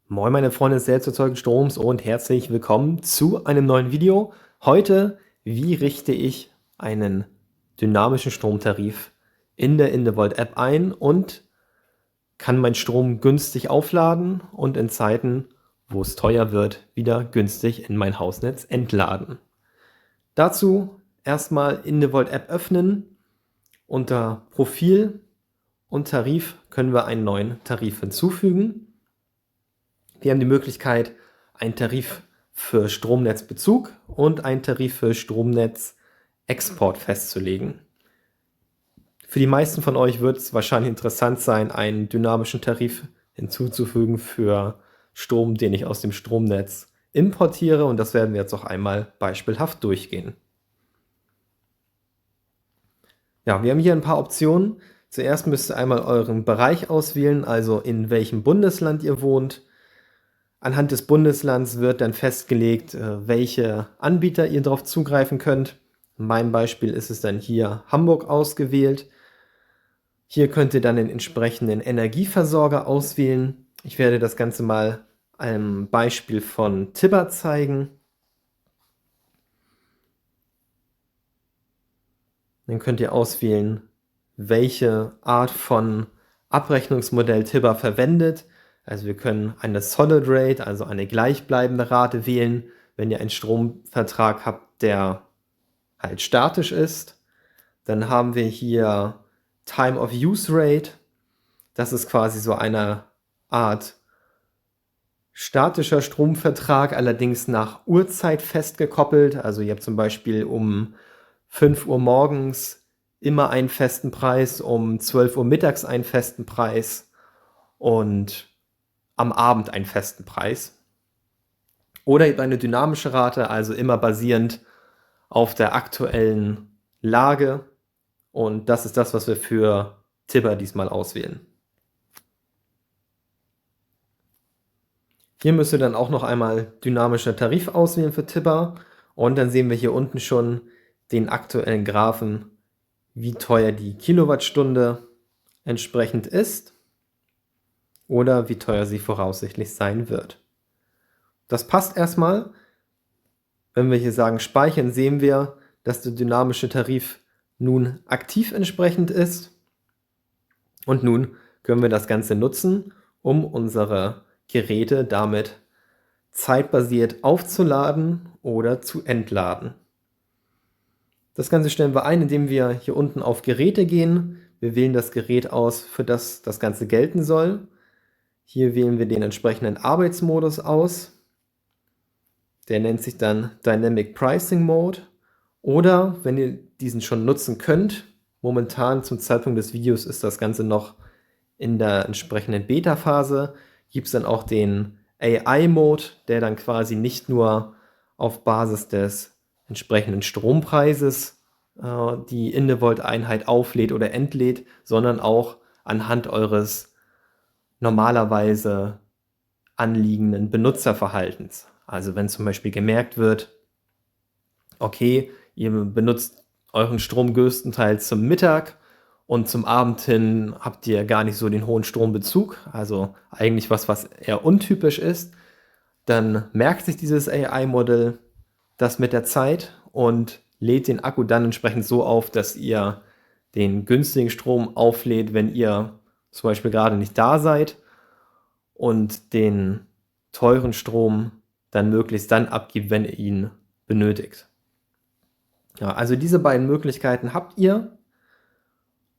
Moin meine Freunde des selbsterzeugten Stroms und herzlich willkommen zu einem neuen Video. Heute, wie richte ich einen dynamischen Stromtarif in der Indevolt App ein und kann meinen Strom günstig aufladen und in Zeiten, wo es teuer wird, wieder günstig in mein Hausnetz entladen. Dazu erstmal Indevolt App öffnen. Unter Profil und Tarif können wir einen neuen Tarif hinzufügen. Wir haben die Möglichkeit, einen Tarif für Stromnetzbezug und einen Tarif für Stromnetzexport festzulegen. Für die meisten von euch wird es wahrscheinlich interessant sein, einen dynamischen Tarif hinzuzufügen für Strom, den ich aus dem Stromnetz importiere, und das werden wir jetzt auch einmal beispielhaft durchgehen. Ja, wir haben hier ein paar Optionen. Zuerst müsst ihr einmal euren Bereich auswählen, also in welchem Bundesland ihr wohnt. Anhand des Bundeslands wird dann festgelegt, welche Anbieter ihr darauf zugreifen könnt. In meinem Beispiel ist es dann hier Hamburg ausgewählt. Hier könnt ihr dann den entsprechenden Energieversorger auswählen. Ich werde das Ganze mal am Beispiel von Tibber zeigen. Dann könnt ihr auswählen, welche Art von Abrechnungsmodell Tibber verwendet. Also wir können eine Solid Rate, also eine gleichbleibende Rate wählen, wenn ihr einen Stromvertrag habt, der halt statisch ist. Dann haben wir hier Time of Use Rate. Das ist quasi so eine Art statischer Stromvertrag, allerdings nach Uhrzeit festgekoppelt. Also ihr habt zum Beispiel um 5 Uhr morgens immer einen festen Preis, um 12 Uhr mittags einen festen Preis und am Abend einen festen Preis. Oder ihr habt eine dynamische Rate, also immer basierend auf der aktuellen Lage. Und das ist das, was wir für Tibber diesmal auswählen. Hier müsst ihr dann auch noch einmal dynamischer Tarif auswählen für Tibber. Und dann sehen wir hier unten schon den aktuellen Graphen, wie teuer die Kilowattstunde entsprechend ist oder wie teuer sie voraussichtlich sein wird. Das passt erstmal. Wenn wir hier sagen Speichern, sehen wir, dass der dynamische Tarif nun aktiv entsprechend ist. Und nun können wir das Ganze nutzen, um unsere Geräte damit zeitbasiert aufzuladen oder zu entladen. Das Ganze stellen wir ein, indem wir hier unten auf Geräte gehen. Wir wählen das Gerät aus, für das das Ganze gelten soll. Hier wählen wir den entsprechenden Arbeitsmodus aus. Der nennt sich dann Dynamic Pricing Mode. Oder, wenn ihr diesen schon nutzen könnt, momentan zum Zeitpunkt des Videos ist das Ganze noch in der entsprechenden Beta-Phase, gibt es dann auch den AI-Mode, der dann quasi nicht nur auf Basis des entsprechenden Strompreises die Indevolt-Einheit auflädt oder entlädt, sondern auch anhand eures normalerweise anliegenden Benutzerverhaltens. Also wenn zum Beispiel gemerkt wird, okay, ihr benutzt euren Strom größtenteils zum Mittag und zum Abend hin habt ihr gar nicht so den hohen Strombezug, also eigentlich was eher untypisch ist, dann merkt sich dieses AI-Modell das mit der Zeit und lädt den Akku dann entsprechend so auf, dass ihr den günstigen Strom auflädt, wenn ihr zum Beispiel gerade nicht da seid, und den teuren Strom dann möglichst dann abgibt, wenn ihr ihn benötigt. Ja, also diese beiden Möglichkeiten habt ihr,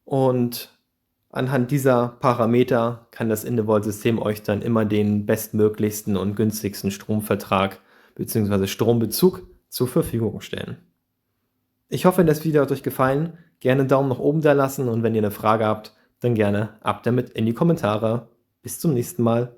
und anhand dieser Parameter kann das Indevolt-System euch dann immer den bestmöglichsten und günstigsten Stromvertrag bzw. Strombezug zur Verfügung stellen. Ich hoffe, das Video hat euch gefallen. Gerne einen Daumen nach oben da lassen, und wenn ihr eine Frage habt, dann gerne ab damit in die Kommentare. Bis zum nächsten Mal.